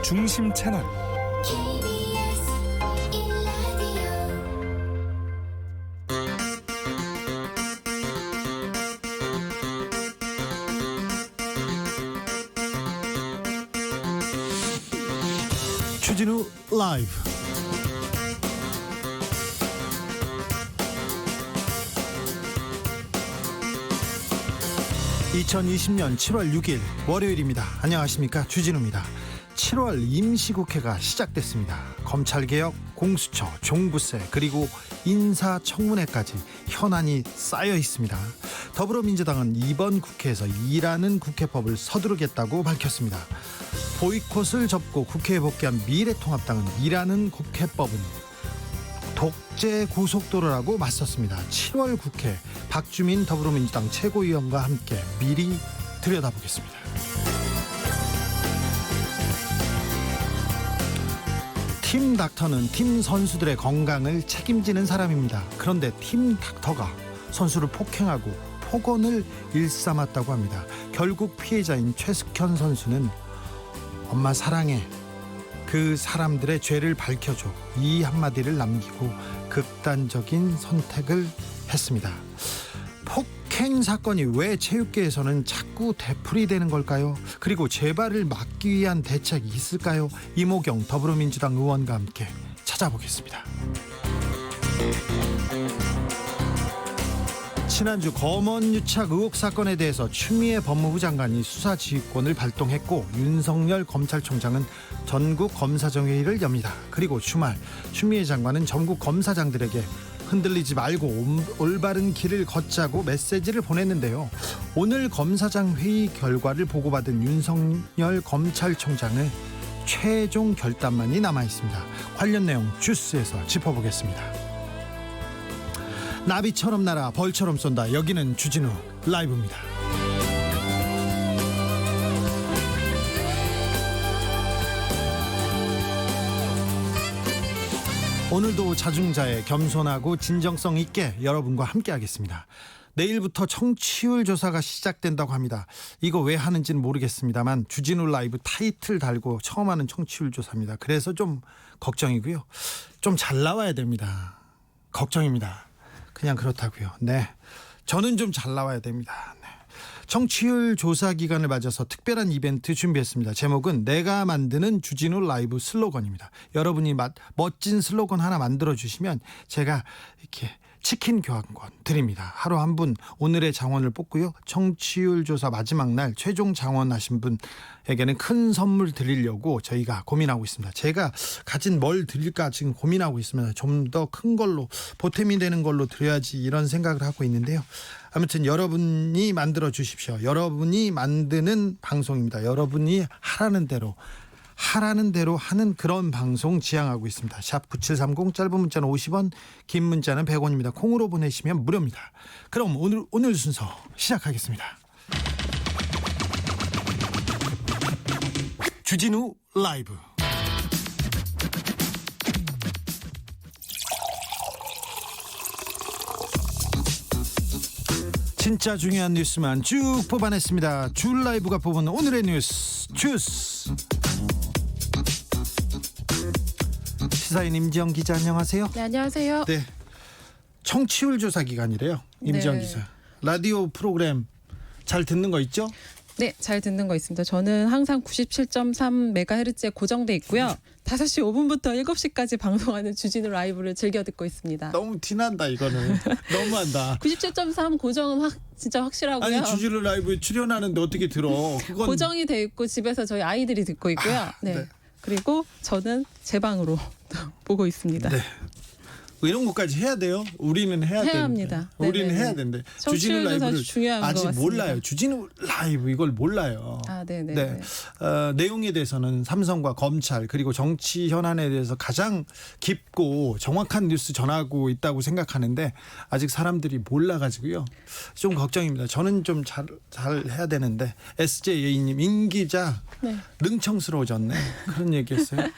중심 채널. KBS 1라디오 주진우 라이브. (2020년 7월 6일) 월요일입니다. 안녕하십니까, 주진우입니다. 7월 임시국회가 시작됐습니다. 검찰개혁, 공수처, 종부세, 그리고 인사청문회까지 현안이 쌓여 있습니다. 더불어민주당은 이번 국회에서 일하는 국회법을 서두르겠다고 밝혔습니다. 보이콧을 접고 국회에 복귀한 미래통합당은 일하는 국회법은 독재 고속도로라고 맞섰습니다. 7월 국회, 박주민 더불어민주당 최고위원과 함께 미리 들여다보겠습니다. 팀 닥터는 팀 선수들의 건강을 책임지는 사람입니다. 그런데 팀 닥터가 선수를 폭행하고 폭언을 일삼았다고 합니다. 결국 피해자인 최숙현 선수는 엄마 사랑해, 그 사람들의 죄를 밝혀줘, 이 한마디를 남기고 극단적인 선택을 했습니다. 폭행 사건이 왜 체육계에서는 자꾸 되풀이되는 걸까요? 그리고 재발을 막기 위한 대책이 있을까요? 이모경 더불어민주당 의원과 함께 찾아보겠습니다. 지난주 검언유착 의혹 사건에 대해서 추미애 법무부 장관이 수사지휘권을 발동했고, 윤석열 검찰총장은 전국 검사정회의를 엽니다. 그리고 주말 추미애 장관은 전국 검사장들에게 흔들리지 말고 올바른 길을 걷자고 메시지를 보냈는데요. 오늘 검사장 회의 결과를 보고받은 윤석열 검찰총장의 최종 결단만이 남아있습니다. 관련 내용 주스에서 짚어보겠습니다. 나비처럼 날아 벌처럼 쏜다. 여기는 주진우 라이브입니다. 오늘도 자중자애, 겸손하고 진정성 있게 여러분과 함께 하겠습니다. 내일부터 청취율 조사가 시작된다고 합니다. 이거 왜 하는지는 모르겠습니다만 주진우 라이브 타이틀 달고 처음 하는 청취율 조사입니다. 그래서 좀 걱정이고요. 좀 잘 나와야 됩니다. 걱정입니다. 그냥 그렇다고요. 네, 저는 좀 잘 나와야 됩니다. 네. 청취율 조사 기간을 맞아서 특별한 이벤트 준비했습니다. 제목은 내가 만드는 주진우 라이브 슬로건입니다. 여러분이 멋진 슬로건 하나 만들어주시면 제가 이렇게 치킨 교환권 드립니다. 하루 한 분 오늘의 장원을 뽑고요. 청취율 조사 마지막 날 최종 장원하신 분에게는 큰 선물 드리려고 저희가 고민하고 있습니다. 제가 가진 뭘 드릴까 지금 고민하고 있습니다. 좀 더 큰 걸로, 보탬이 되는 걸로 드려야지, 이런 생각을 하고 있는데요. 아무튼 여러분이 만들어 주십시오. 여러분이 만드는 방송입니다. 여러분이 하라는 대로 하는 그런 방송 지향하고 있습니다. 샵 9730, 짧은 문자는 50원, 긴 문자는 100원입니다. 콩으로 보내시면 무료입니다. 그럼 오늘 순서 시작하겠습니다. 주진우 라이브. 진짜 중요한 뉴스만 쭉 뽑아냈습니다. 주 라이브가 뽑은 오늘의 뉴스 주스. 시사인 임지영 기자, 안녕하세요. 네, 안녕하세요. 네, 청취율 조사 기간이래요. 임지영 기자, 라디오 프로그램 잘 듣는 거 있죠? 네, 잘 듣는 거 있습니다. 저는 항상 97.3MHz에 고정돼 있고요. 5시 5분부터 7시까지 방송하는 주진우 라이브를 즐겨 듣고 있습니다. 너무 티난다, 이거는. 너무한다. 97.3 고정은 진짜 확실하고요. 아니, 주진우 라이브에 출연하는데 어떻게 들어? 그건 고정이 돼 있고 집에서 저희 아이들이 듣고 있고요. 네. 네. 그리고 저는 제 방으로 보고 있습니다. 네. 이런 것까지 해야 돼요? 우리는 해야 합니다. 우리는 네네네. 해야 된대. 청취율 주진우 조사 라이브를 중요한 것 아직 같습니다. 몰라요. 주진우 라이브 이걸 몰라요. 아, 네네. 네. 내용에 대해서는 삼성과 검찰 그리고 정치 현안에 대해서 가장 깊고 정확한 뉴스 전하고 있다고 생각하는데 아직 사람들이 몰라가지고요. 좀 걱정입니다. 저는 좀 잘 해야 되는데. SJA님, 임 기자 네. 능청스러워졌네, 그런 얘기했어요.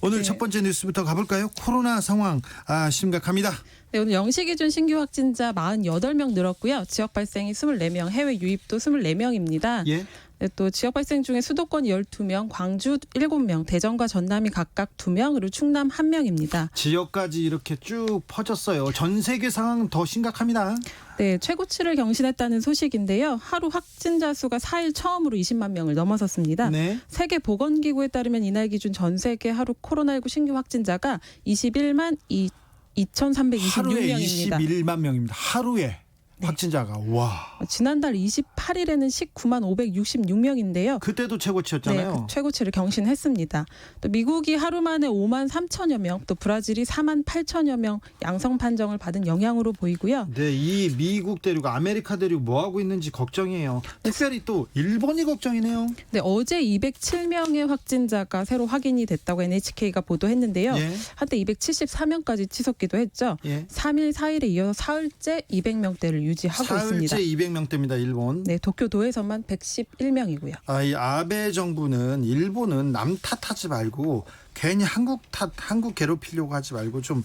오늘 네. 첫 번째 뉴스부터 가볼까요? 코로나 상황 심각합니다. 네, 오늘 0시 기준 신규 확진자 48명 늘었고요. 지역 발생이 24명, 해외 유입도 24명입니다. 예. 네, 또 지역 발생 중에 수도권이 12명, 광주 7명, 대전과 전남이 각각 2명, 그리고 충남 1명입니다. 지역까지 이렇게 쭉 퍼졌어요. 전 세계 상황은 더 심각합니다. 네, 최고치를 경신했다는 소식인데요. 하루 확진자 수가 4일 처음으로 20만 명을 넘어섰습니다. 네. 세계보건기구에 따르면 이날 기준 전 세계 하루 코로나19 신규 확진자가 21만 하루에 2,326명입니다. 21만 명입니다. 하루에 확진자가 와. 지난달 28일에는 19만 566명인데요. 그때도 네, 최고치였잖아요. 그 최고치를 경신했습니다. 또 미국이 하루 만에 5만 3천여 명, 또 브라질이 4만 8천여 명 양성 판정을 받은 영향으로 보이고요. 네, 이 미국 대륙, 아메리카 대륙 뭐 하고 있는지 걱정이에요. 특별히 또 일본이 걱정이네요. 네, 어제 207명의 확진자가 새로 확인이 됐다고 NHK가 보도했는데요. 예. 한때 274명까지 치솟기도 했죠. 예. 3일 4일에 이어서 사흘째 200명대를 유지하고 있습니다. 사흘째 200명대입니다. 일본. 네, 도쿄도에서만 111명이고요. 이 아베 정부는 일본은 남 탓하지 말고 괜히 한국 괴롭히려고 하지 말고 좀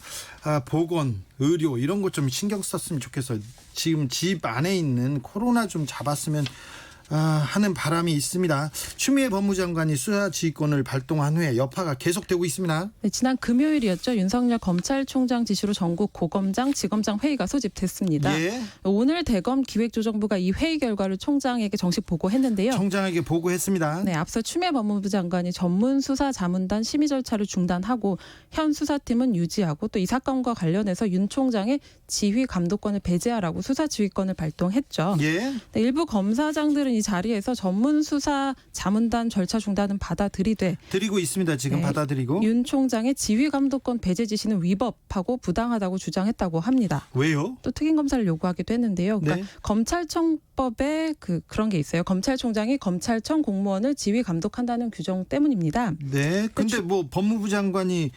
보건, 의료 이런 것 좀 신경 썼으면 좋겠어요. 지금 집 안에 있는 코로나 좀 잡았으면 하는 바람이 있습니다. 추미애 법무장관이 수사지휘권을 발동한 후에 여파가 계속되고 있습니다. 네, 지난 금요일이었죠. 윤석열 검찰총장 지시로 전국 고검장, 지검장 회의가 소집됐습니다. 예. 오늘 대검 기획조정부가 이 회의 결과를 총장에게 정식 보고했는데요. 청장에게 보고했습니다. 네, 앞서 추미애 법무부 장관이 전문 수사 자문단 심의 절차를 중단하고 현 수사팀은 유지하고 또 이 사건과 관련해서 윤 총장의 지휘 감독권을 배제하라고 수사 지휘권을 발동했죠. 예. 네, 일부 검사장들은 이 자리에서 전문 수사 자문단 절차 중단은 받아들이되 드리고 있습니다. 지금 네. 받아들이고. 윤 총장의 지휘 감독권 배제 지시는 위법하고 부당하다고 주장했다고 합니다. 왜요? 또 특임 검사를 요구하기도 했는데요. 그러니까 네. 검찰청법에 그런 게 있어요. 검찰총장이 검찰청 공무원을 지휘 감독한다는 규정 때문입니다. 네. 근데 뭐 법무부 장관이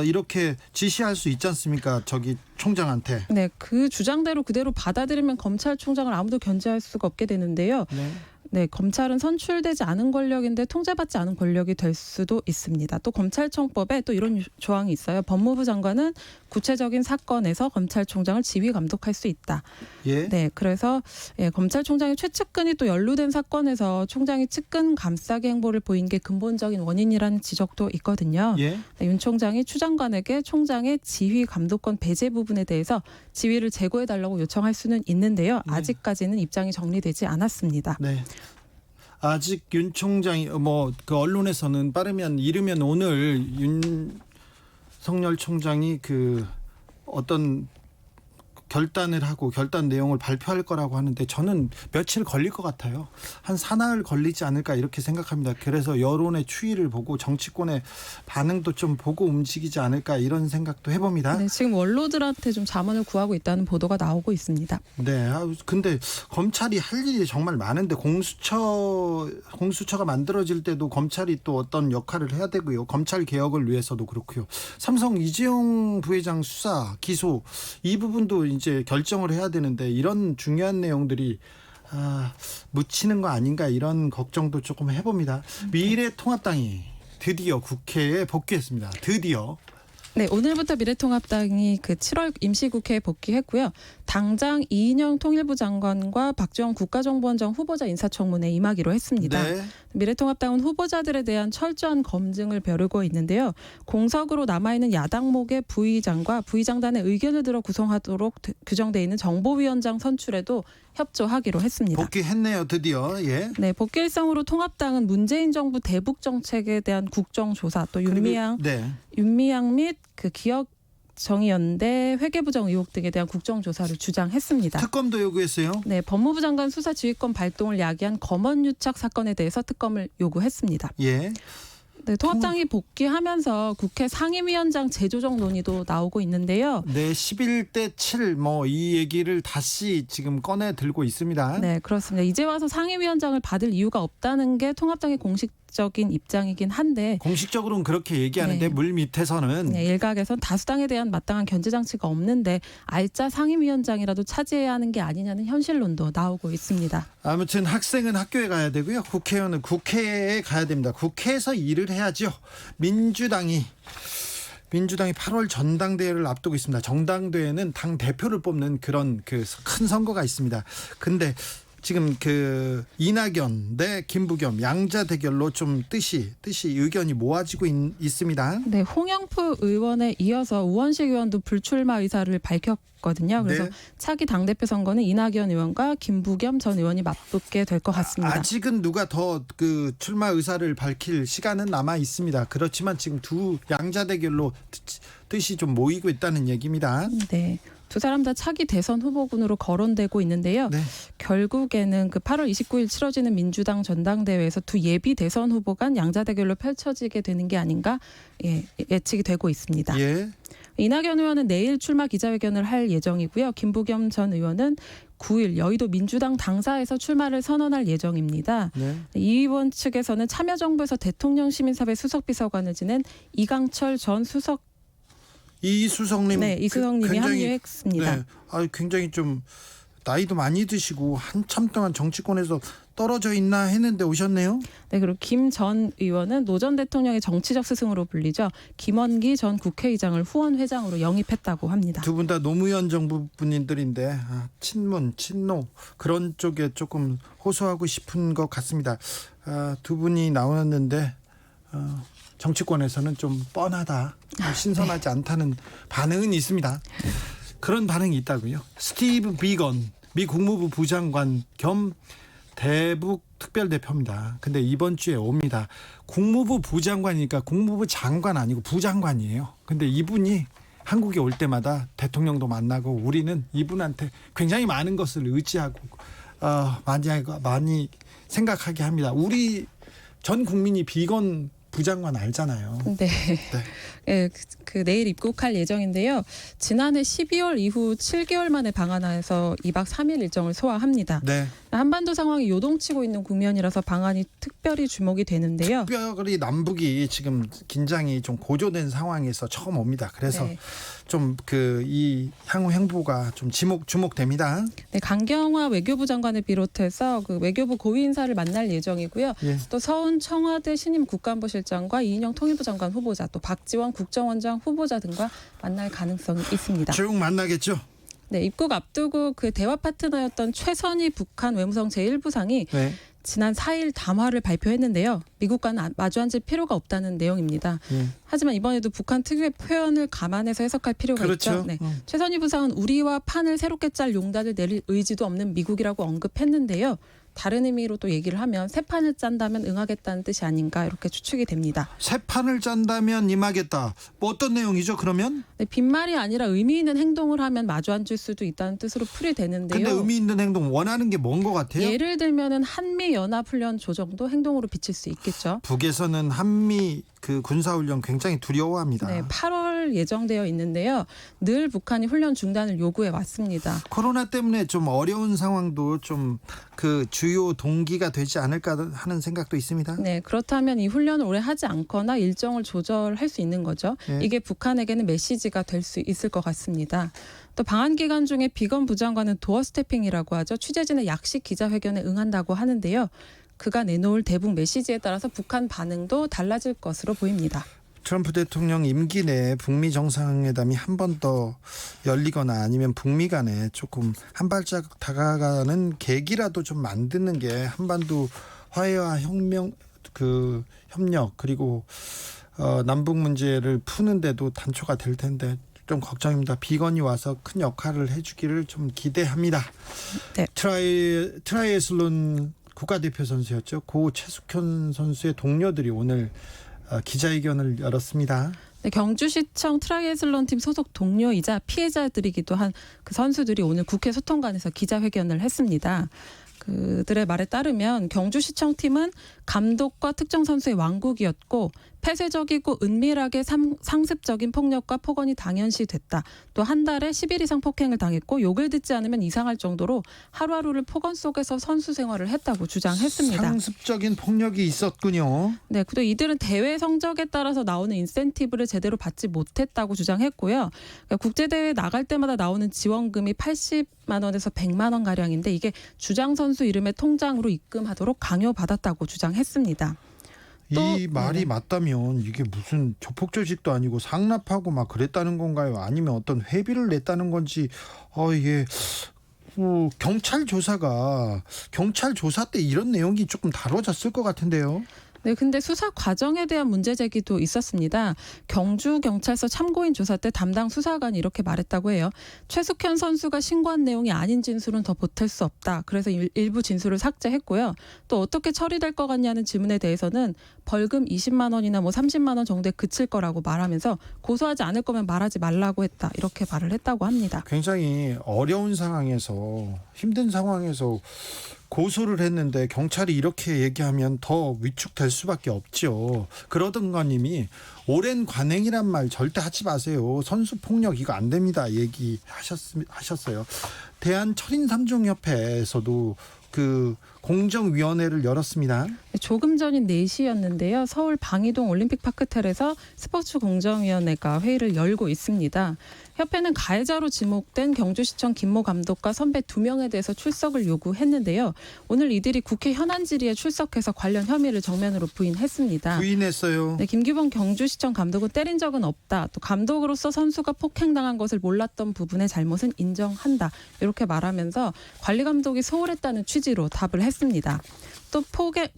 이렇게 지시할 수 있지 않습니까? 저기 총장한테. 네, 그 주장대로 그대로 받아들이면 검찰총장을 아무도 견제할 수가 없게 되는데요. 네. 네, 검찰은 선출되지 않은 권력인데 통제받지 않은 권력이 될 수도 있습니다. 또 검찰청법에 또 이런 조항이 있어요. 법무부 장관은 구체적인 사건에서 검찰총장을 지휘 감독할 수 있다. 예. 네, 그래서 검찰총장의 최측근이 또 연루된 사건에서 총장이 측근 감싸기 행보를 보인 게 근본적인 원인이라는 지적도 있거든요. 예. 네, 윤 총장이 추 장관에게 총장의 지휘 감독권 배제 부분에 대해서 지휘를 제고해달라고 요청할 수는 있는데요. 네. 아직까지는 입장이 정리되지 않았습니다. 네. 아직 윤 총장이 그 언론에서는 빠르면 이르면 오늘 윤석열 총장이 그 어떤 결단을 하고 결단 내용을 발표할 거라고 하는데 저는 며칠 걸릴 것 같아요. 한 사나흘 걸리지 않을까 이렇게 생각합니다. 그래서 여론의 추이를 보고 정치권의 반응도 좀 보고 움직이지 않을까 이런 생각도 해봅니다. 네, 지금 원로들한테 좀 자문을 구하고 있다는 보도가 나오고 있습니다. 네. 근데 검찰이 할 일이 정말 많은데 공수처가 만들어질 때도 검찰이 또 어떤 역할을 해야 되고요. 검찰 개혁을 위해서도 그렇고요. 삼성 이재용 부회장 수사, 기소 이 부분도 이제 결정을 해야 되는데 이런 중요한 내용들이 묻히는 거 아닌가 이런 걱정도 조금 해봅니다. 미래통합당이 드디어 국회에 복귀했습니다. 드디어. 네, 오늘부터 미래통합당이 그 7월 임시국회에 복귀했고요. 당장 이인영 통일부 장관과 박지원 국가정보원장 후보자 인사청문회에 임하기로 했습니다. 네. 미래통합당은 후보자들에 대한 철저한 검증을 벼르고 있는데요. 공석으로 남아있는 야당목의 부의장과 부의장단의 의견을 들어 구성하도록 규정되어 있는 정보위원장 선출에도 협조하기로 했습니다. 복귀했네요. 드디어. 예. 네, 복귀 일성으로 통합당은 문재인 정부 대북 정책에 대한 국정조사, 또 윤미향 및 그 기억정의연대 회계부정 의혹 등에 대한 국정조사를 주장했습니다. 특검도 요구했어요. 네, 법무부 장관 수사지휘권 발동을 야기한 검언유착 사건에 대해서 특검을 요구했습니다. 예. 네, 통합당이 복귀하면서 국회 상임위원장 재조정 논의도 나오고 있는데요. 네, 11대 7 이 얘기를 다시 지금 꺼내 들고 있습니다. 네, 그렇습니다. 이제 와서 상임위원장을 받을 이유가 없다는 게 통합당의 공식적인 입장이긴 한데 공식적으로는 그렇게 얘기하는데 네. 물 밑에서는 네, 일각에선 다수당에 대한 마땅한 견제 장치가 없는데 알짜 상임위원장이라도 차지해야 하는 게 아니냐는 현실론도 나오고 있습니다. 아무튼 학생은 학교에 가야 되고요. 국회의원은 국회에 가야 됩니다. 국회에서 일을 해야죠. 민주당이 8월 전당대회를 앞두고 있습니다. 정당대회는 당 대표를 뽑는 그런 큰 선거가 있습니다. 근데 지금 그 이낙연 대 김부겸 양자 대결로 좀 뜻이 의견이 모아지고 있습니다. 네, 홍영표 의원에 이어서 우원식 의원도 불출마 의사를 밝혔거든요. 그래서 네. 차기 당대표 선거는 이낙연 의원과 김부겸 전 의원이 맞붙게 될 것 같습니다. 아직은 누가 더 그 출마 의사를 밝힐 시간은 남아 있습니다. 그렇지만 지금 두 양자 대결로 뜻이 좀 모이고 있다는 얘기입니다. 네. 두 사람 다 차기 대선 후보군으로 거론되고 있는데요. 네. 결국에는 그 8월 29일 치러지는 민주당 전당대회에서 두 예비 대선 후보 간 양자 대결로 펼쳐지게 되는 게 아닌가 예측이 되고 있습니다. 예. 이낙연 의원은 내일 출마 기자회견을 할 예정이고요. 김부겸 전 의원은 9일 여의도 민주당 당사에서 출마를 선언할 예정입니다. 네. 이 의원 측에서는 참여정부에서 대통령 시민사회 수석비서관을 지낸 이강철 전 수석 이수성님. 네, 이수성님이 굉장히, 합류했습니다. 네. 굉장히 좀 나이도 많이 드시고 한참 동안 정치권에서 떨어져 있나 했는데 오셨네요. 네, 그리고 김 전 의원은 노 전 대통령의 정치적 스승으로 불리죠. 김원기 전 국회의장을 후원 회장으로 영입했다고 합니다. 두 분 다 노무현 정부 분들인데 친문, 친노 그런 쪽에 조금 호소하고 싶은 것 같습니다. 두 분이 나왔는데 정치권에서는 좀 뻔하다, 신선하지 않다는 반응은 있습니다. 그런 반응이 있다고요. 스티브 비건 미 국무부 부장관 겸 대북 특별대표입니다. 근데 이번 주에 옵니다. 국무부 부장관이니까 국무부 장관 아니고 부장관이에요. 근데 이분이 한국에 올 때마다 대통령도 만나고 우리는 이분한테 굉장히 많은 것을 의지하고 많이 생각하게 합니다. 우리 전 국민이 비건 부장관 알잖아요. 네. 네, 그 내일 입국할 예정인데요. 지난해 12월 이후 7개월 만에 방한해서 2박 3일 일정을 소화합니다. 네. 한반도 상황이 요동치고 있는 국면이라서 방한이 특별히 주목이 되는데요. 특별히 남북이 지금 긴장이 좀 고조된 상황에서 처음 옵니다. 그래서 네. 좀 이 향후 행보가 좀 주목됩니다. 네, 강경화 외교부 장관을 비롯해서 그 외교부 고위 인사를 만날 예정이고요. 예. 또 서훈 청와대 신임 국가안보실장과 이인영 통일부 장관 후보자, 또 박지원 국정원장 후보자 등과 만날 가능성이 있습니다. 쭉 만나겠죠. 네, 입국 앞두고 그 대화 파트너였던 최선희 북한 외무성 제1부상이 네. 지난 4일 담화를 발표했는데요. 미국과는 마주 앉을 필요가 없다는 내용입니다. 예. 하지만 이번에도 북한 특유의 표현을 감안해서 해석할 필요가 그렇죠. 있죠. 네. 최선희 부상은 우리와 판을 새롭게 짤 용단을 내릴 의지도 없는 미국이라고 언급했는데요. 다른 의미로 또 얘기를 하면 새 판을 짠다면 응하겠다는 뜻이 아닌가 이렇게 추측이 됩니다. 새 판을 짠다면 임하겠다. 뭐 어떤 내용이죠? 그러면? 네, 빈말이 아니라 의미 있는 행동을 하면 마주 앉을 수도 있다는 뜻으로 풀이되는데요. 근데 의미 있는 행동 원하는 게 뭔 것 같아요? 예를 들면은 한미 연합 훈련 조정도 행동으로 비칠 수 있겠죠. 북에서는 한미 그 군사훈련 굉장히 두려워합니다. 네, 8월 예정되어 있는데요. 늘 북한이 훈련 중단을 요구해 왔습니다. 코로나 때문에 좀 어려운 상황도 좀 그 주요 동기가 되지 않을까 하는 생각도 있습니다. 네, 그렇다면 이 훈련을 오래 하지 않거나 일정을 조절할 수 있는 거죠. 네. 이게 북한에게는 메시지가 될 수 있을 것 같습니다. 또 방한 기간 중에 비건 부장관은 도어 스태핑이라고 하죠. 취재진의 약식 기자회견에 응한다고 하는데요. 그가 내놓을 대북 메시지에 따라서 북한 반응도 달라질 것으로 보입니다. 트럼프 대통령 임기 내에 북미 정상회담이 한 번 더 열리거나 아니면 북미 간에 조금 한 발짝 다가가는 계기라도 좀 만드는 게 한반도 화해와 협력 그리고 남북 문제를 푸는데도 단초가 될 텐데 좀 걱정입니다. 비건이 와서 큰 역할을 해주기를 좀 기대합니다. 네. 트라이애슬론 국가대표 선수였죠. 고 최숙현 선수의 동료들이 오늘 기자회견을 열었습니다. 네, 경주시청 트라이애슬론 팀 소속 동료이자 피해자들이기도 한 그 선수들이 오늘 국회 소통관에서 기자회견을 했습니다. 그들의 말에 따르면 경주시청 팀은 감독과 특정 선수의 왕국이었고 폐쇄적이고 은밀하게 상습적인 폭력과 폭언이 당연시됐다. 또 한 달에 10일 이상 폭행을 당했고 욕을 듣지 않으면 이상할 정도로 하루하루를 폭언 속에서 선수 생활을 했다고 주장했습니다. 상습적인 폭력이 있었군요. 네, 그리고 이들은 대회 성적에 따라서 나오는 인센티브를 제대로 받지 못했다고 주장했고요. 그러니까 국제대회 나갈 때마다 나오는 지원금이 80만 원에서 100만 원 가량인데 이게 주장 선수 이름의 통장으로 입금하도록 강요받았다고 주장했습니다. 이 말이 맞다면 이게 무슨 조폭 조직도 아니고 상납하고 막 그랬다는 건가요? 아니면 어떤 회비를 냈다는 건지 이게 경찰 조사 때 이런 내용이 조금 다뤄졌을 것 같은데요. 네, 근데 수사 과정에 대한 문제 제기도 있었습니다. 경주경찰서 참고인 조사 때 담당 수사관이 이렇게 말했다고 해요. 최숙현 선수가 신고한 내용이 아닌 진술은 더 보탤 수 없다. 그래서 일부 진술을 삭제했고요. 또 어떻게 처리될 것 같냐는 질문에 대해서는 벌금 20만 원이나 30만 원 정도에 그칠 거라고 말하면서 고소하지 않을 거면 말하지 말라고 했다. 이렇게 말을 했다고 합니다. 굉장히 어려운 상황에서 힘든 상황에서 고소를 했는데 경찰이 이렇게 얘기하면 더 위축될 수밖에 없죠. 그러던가님이 오랜 관행이란 말 절대 하지 마세요. 선수 폭력 이거 안 됩니다. 얘기하셨어요. 대한철인3종협회에서도 그 공정위원회를 열었습니다. 조금 전인 4시였는데요. 서울 방이동 올림픽파크텔에서 스포츠 공정위원회가 회의를 열고 있습니다. 협회는 가해자로 지목된 경주시청 김모 감독과 선배 2명에 대해서 출석을 요구했는데요. 오늘 이들이 국회 현안 질의에 출석해서 관련 혐의를 정면으로 부인했습니다. 부인했어요. 네, 김규범 경주시청 감독은 때린 적은 없다. 또 감독으로서 선수가 폭행당한 것을 몰랐던 부분의 잘못은 인정한다. 이렇게 말하면서 관리 감독이 소홀했다는 취지로 답을 했습니다. 또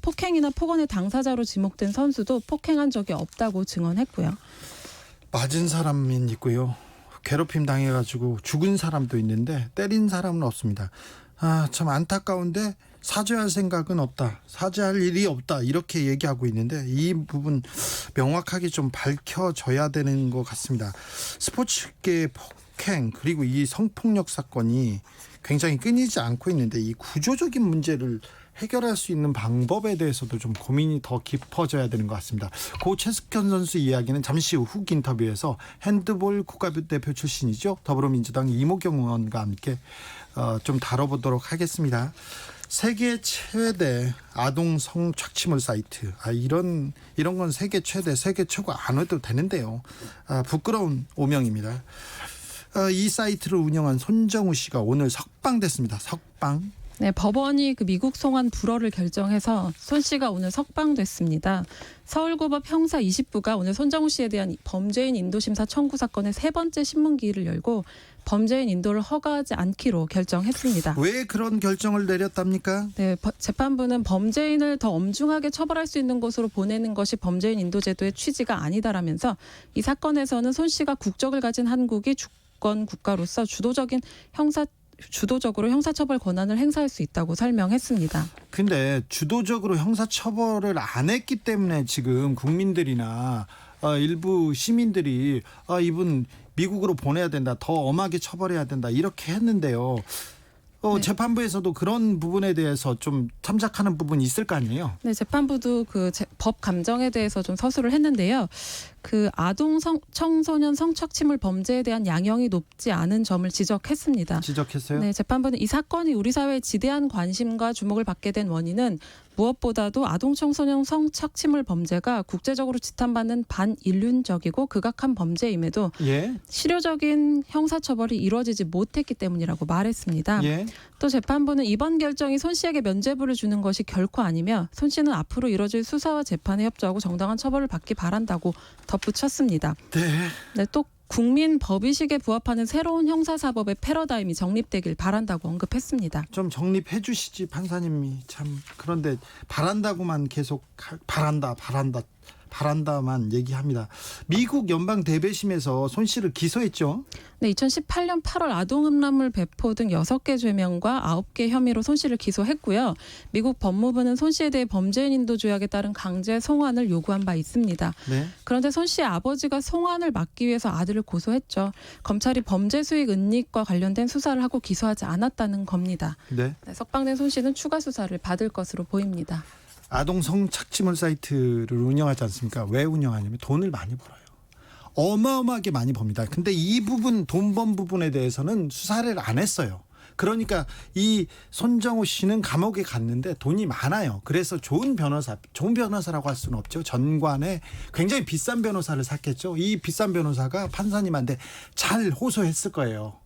폭행이나 폭언의 당사자로 지목된 선수도 폭행한 적이 없다고 증언했고요. 맞은 사람은 있고요. 괴롭힘 당해가지고 죽은 사람도 있는데 때린 사람은 없습니다. 참 안타까운데 사죄할 생각은 없다. 사죄할 일이 없다. 이렇게 얘기하고 있는데 이 부분 명확하게 좀 밝혀져야 되는 것 같습니다. 스포츠계 폭행 그리고 이 성폭력 사건이 굉장히 끊이지 않고 있는데 이 구조적인 문제를 해결할 수 있는 방법에 대해서도 좀 고민이 더 깊어져야 되는 것 같습니다. 고 최숙현 선수 이야기는 잠시 후 인터뷰에서 핸드볼 국가대표 출신이죠. 더불어민주당 이모경 의원과 함께 좀 다뤄보도록 하겠습니다. 세계 최대 아동 성착취물 사이트. 이런 건 세계 최대, 세계 최고 안 해도 되는데요. 부끄러운 오명입니다. 이 사이트를 운영한 손정우 씨가 오늘 석방됐습니다. 석방. 네, 법원이 그 미국 송환 불허를 결정해서 손 씨가 오늘 석방됐습니다. 서울고법 형사 20부가 오늘 손정우 씨에 대한 범죄인 인도심사 청구 사건의 3번째 신문기일을 열고 범죄인 인도를 허가하지 않기로 결정했습니다. 왜 그런 결정을 내렸답니까? 네, 재판부는 범죄인을 더 엄중하게 처벌할 수 있는 곳으로 보내는 것이 범죄인 인도 제도의 취지가 아니다라면서 이 사건에서는 손 씨가 국적을 가진 한국이 주권 국가로서 주도적으로 형사처벌 권한을 행사할 수 있다고 설명했습니다. 근데 주도적으로 형사처벌을 안 했기 때문에 지금 국민들이나 일부 시민들이 이분 미국으로 보내야 된다, 더 엄하게 처벌해야 된다 이렇게 했는데요. 네. 재판부에서도 그런 부분에 대해서 좀 참작하는 부분이 있을 거 아니에요? 네, 재판부도 법 감정에 대해서 좀 서술을 했는데요. 아동 청소년 성착취물 범죄에 대한 양형이 높지 않은 점을 지적했습니다. 지적했어요? 네, 재판부는 이 사건이 우리 사회에 지대한 관심과 주목을 받게 된 원인은 무엇보다도 아동 청소년 성착취물 범죄가 국제적으로 지탄받는 반인륜적이고 극악한 범죄임에도 예. 실효적인 형사처벌이 이루어지지 못했기 때문이라고 말했습니다. 예. 또 재판부는 이번 결정이 손 씨에게 면죄부를 주는 것이 결코 아니며 손 씨는 앞으로 이뤄질 수사와 재판에 협조하고 정당한 처벌을 받기 바란다고 덧붙였습니다. 네. 네, 또 국민 법의식에 부합하는 새로운 형사사법의 패러다임이 정립되길 바란다고 언급했습니다. 좀 정립해 주시지 판사님이 참. 그런데 바란다고만 계속 바란다만 얘기합니다. 미국 연방 대배심에서 손 씨를 기소했죠. 네, 2018년 8월 아동음란물 배포 등 6개 죄명과 9개 혐의로 손 씨를 기소했고요. 미국 법무부는 손 씨에 대해 범죄인 인도 조약에 따른 강제 송환을 요구한 바 있습니다. 네. 그런데 손 씨의 아버지가 송환을 막기 위해서 아들을 고소했죠. 검찰이 범죄 수익 은닉과 관련된 수사를 하고 기소하지 않았다는 겁니다. 네. 네, 석방된 손 씨는 추가 수사를 받을 것으로 보입니다. 아동 성착취물 사이트를 운영하지 않습니까? 왜 운영하냐면 돈을 많이 벌어요. 어마어마하게 많이 법니다. 근데 이 부분, 돈 번 부분에 대해서는 수사를 안 했어요. 그러니까 이 손정우 씨는 감옥에 갔는데 돈이 많아요. 그래서 좋은 변호사라고 할 수는 없죠. 전관에 굉장히 비싼 변호사를 샀겠죠. 이 비싼 변호사가 판사님한테 잘 호소했을 거예요.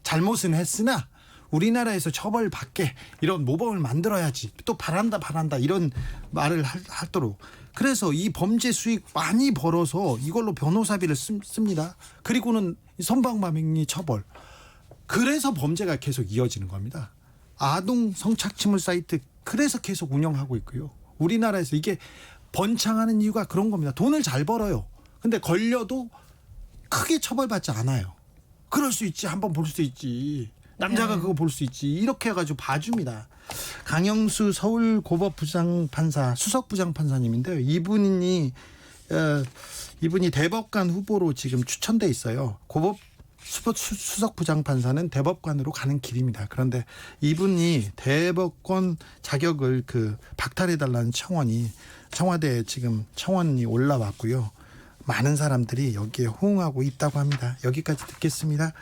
잘못은 했으나 우리나라에서 처벌받게 이런 모범을 만들어야지, 또 바란다 이런 말을 하도록. 그래서 이 범죄 수익 많이 벌어서 이걸로 변호사비를 씁니다. 그리고는 선박마명리 처벌. 그래서 범죄가 계속 이어지는 겁니다. 아동 성착취물 사이트 그래서 계속 운영하고 있고요. 우리나라에서 이게 번창하는 이유가 그런 겁니다. 돈을 잘 벌어요. 근데 걸려도 크게 처벌받지 않아요. 그럴 수 있지. 한번 볼 수 있지. 남자가 그거 볼 수 있지. 이렇게 해가지고 봐줍니다. 강영수 서울 고법 부장판사 수석 부장판사님인데요. 이분이 대법관 후보로 지금 추천돼 있어요. 고법 수석 부장판사는 대법관으로 가는 길입니다. 그런데 이분이 대법관 자격을 박탈해달라는 청와대에 지금 청원이 올라왔고요. 많은 사람들이 여기에 호응하고 있다고 합니다. 여기까지 듣겠습니다.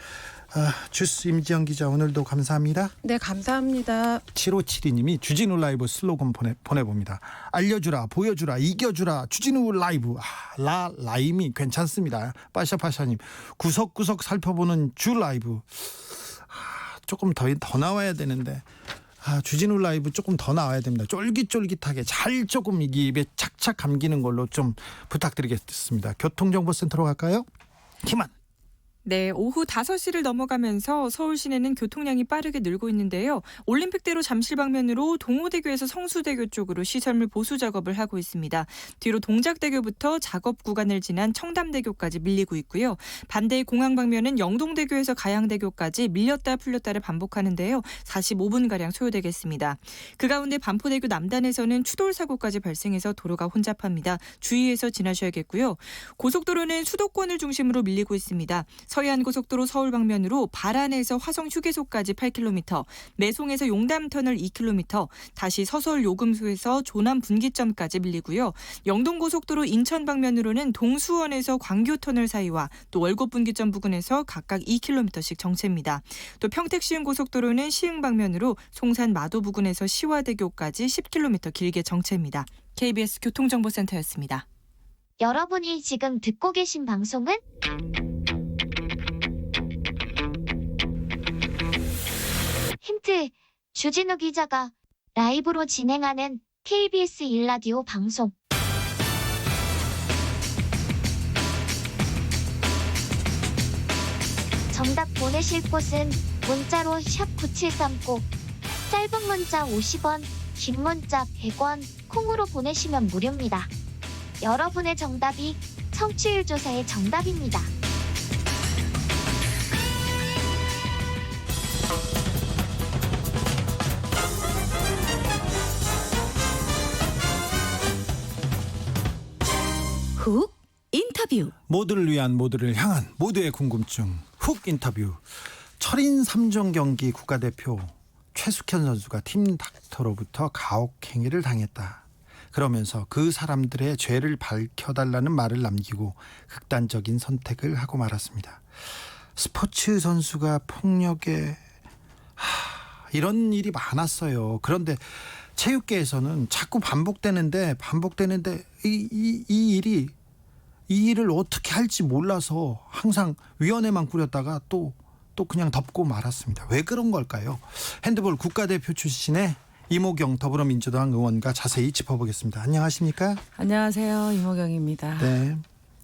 주스 임지영 기자 오늘도 감사합니다. 네, 감사합니다. 7572님이 주진우 라이브 슬로건 보내봅니다. 알려주라, 보여주라, 이겨주라, 주진우 라이브. 라임이 괜찮습니다. 빠샤빠샤님, 구석구석 살펴보는 주 라이브. 조금 더 나와야 되는데. 주진우 라이브 조금 더 나와야 됩니다. 쫄깃쫄깃하게 잘 조금 입에 착착 감기는 걸로 좀 부탁드리겠습니다. 교통정보센터로 갈까요? 김한. 네, 오후 5시를 넘어가면서 서울 시내는 교통량이 빠르게 늘고 있는데요. 올림픽대로 잠실 방면으로 동호대교에서 성수대교 쪽으로 시설물 보수 작업을 하고 있습니다. 뒤로 동작대교부터 작업 구간을 지난 청담대교까지 밀리고 있고요. 반대 공항 방면은 영동대교에서 가양대교까지 밀렸다 풀렸다를 반복하는데요. 45분가량 소요되겠습니다. 그 가운데 반포대교 남단에서는 추돌 사고까지 발생해서 도로가 혼잡합니다. 주의해서 지나셔야겠고요. 고속도로는 수도권을 중심으로 밀리고 있습니다. 서해안고속도로 서울 방면으로 발안에서 화성 휴게소까지 8km, 매송에서 용담터널 2km, 다시 서서울 요금소에서 조남 분기점까지 밀리고요. 영동고속도로 인천 방면으로는 동수원에서 광교터널 사이와 또 월곶 분기점 부근에서 각각 2km씩 정체입니다. 또 평택시흥고속도로는 시흥 방면으로 송산 마도 부근에서 시화대교까지 10km 길게 정체입니다. KBS 교통정보센터였습니다. 여러분이 지금 듣고 계신 방송은 힌트, 주진우 기자가 라이브로 진행하는 KBS 1라디오 방송. 정답 보내실 곳은 문자로 샵 9730, 짧은 문자 50원, 긴 문자 100원, 콩으로 보내시면 무료입니다. 여러분의 정답이 청취율 조사의 정답입니다. 훅 인터뷰. 모두를 위한 모두를 향한 모두의 궁금증 훅 인터뷰. 철인 3종 경기 국가대표 최숙현 선수가 팀 닥터로부터 가혹행위를 당했다. 그러면서 그 사람들의 죄를 밝혀달라는 말을 남기고 극단적인 선택을 하고 말았습니다. 스포츠 선수가 폭력에 이런 일이 많았어요. 그런데 체육계에서는 자꾸 반복되는데 이 일을 어떻게 할지 몰라서 항상 위원회만 꾸렸다가 또 그냥 덮고 말았습니다. 왜 그런 걸까요? 핸드볼 국가대표 출신의 이모경 더불어민주당 의원과 자세히 짚어보겠습니다. 안녕하십니까? 안녕하세요, 이모경입니다. 네,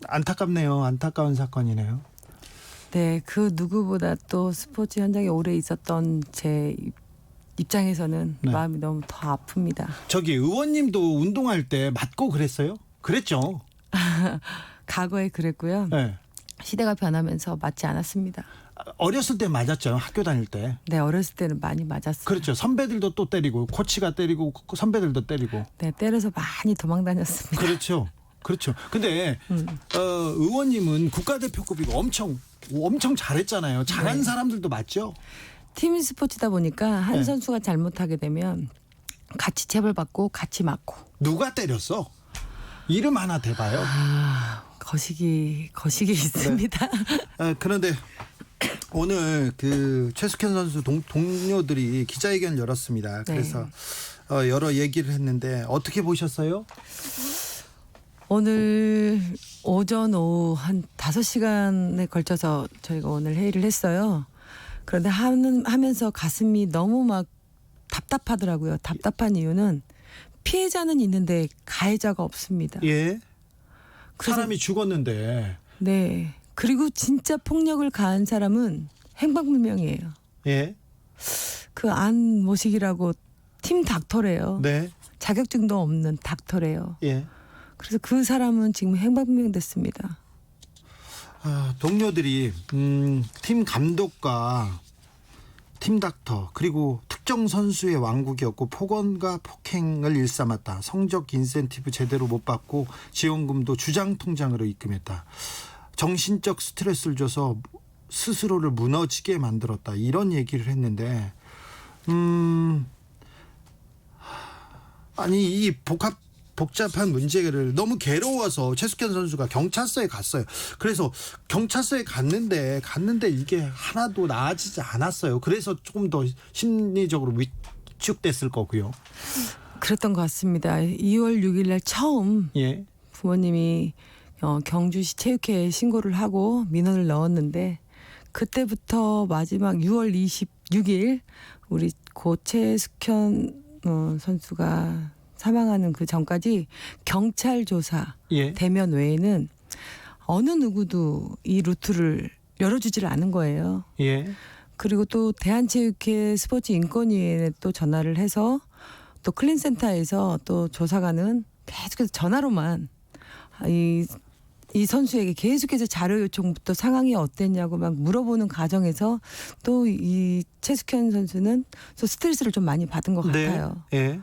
안타깝네요. 안타까운 사건이네요. 네, 그 누구보다 또 스포츠 현장에 오래 있었던 제 입장에서는 네. 마음이 너무 더 아픕니다. 저기 의원님도 운동할 때 맞고 그랬어요? 그랬죠? 과거에 그랬고요. 네. 시대가 변하면서 맞지 않았습니다. 어렸을 때 맞았죠. 학교 다닐 때. 네, 어렸을 때는 많이 맞았어요. 그렇죠. 선배들도 또 때리고 코치가 때리고 선배들도 때리고. 네, 때려서 많이 도망 다녔습니다. 그렇죠. 근데 의원님은 국가대표급이고 엄청 잘했잖아요. 잘한 네. 사람들도 맞죠? 팀 스포츠다 보니까 한 네. 선수가 잘못하게 되면 같이 체벌받고 같이 맞고. 누가 때렸어? 이름 하나 대봐요. 거시기 있습니다. 그런데 오늘 그 최숙현 선수 동료들이 기자회견을 열었습니다. 그래서 여러 얘기를 했는데 어떻게 보셨어요? 오늘 오전 오후 한 5시간에 걸쳐서 저희가 오늘 회의를 했어요. 그런데 하면서 가슴이 너무 막 답답하더라고요. 답답한 이유는 피해자는 있는데 가해자가 없습니다. 예. 그래서- 사람이 죽었는데. 네. 그리고 진짜 폭력을 가한 사람은 행방불명이에요. 예. 그 안모식이라고 팀 닥터래요. 네. 자격증도 없는 닥터래요. 예. 그래서 그 사람은 지금 행방불명 됐습니다. 동료들이 팀 감독과 팀 닥터 그리고 특정 선수의 왕국이었고 폭언과 폭행을 일삼았다. 성적 인센티브 제대로 못 받고 지원금도 주장 통장으로 입금했다. 정신적 스트레스를 줘서 스스로를 무너지게 만들었다. 이런 얘기를 했는데 아니 이 복잡한 문제를 너무 괴로워서 최숙현 선수가 경찰서에 갔어요. 그래서 경찰서에 갔는데 이게 하나도 나아지지 않았어요. 그래서 조금 더 심리적으로 위축됐을 거고요. 그랬던 것 같습니다. 2월 6일 날 처음 예. 부모님이 경주시 체육회에 신고를 하고 민원을 넣었는데 그때부터 마지막 6월 26일 우리 고 최숙현 선수가 사망하는 그 전까지 경찰 조사 예. 대면 외에는 어느 누구도 이 루트를 열어주지를 않은 거예요. 예. 그리고 또 대한체육회 스포츠인권위에 또 전화를 해서 또 클린센터에서 또 조사관은 계속해서 전화로만 이 선수에게 계속해서 자료 요청부터 상황이 어땠냐고 막 물어보는 과정에서 또 이 최숙현 선수는 또 스트레스를 좀 많이 받은 것 네. 같아요. 예.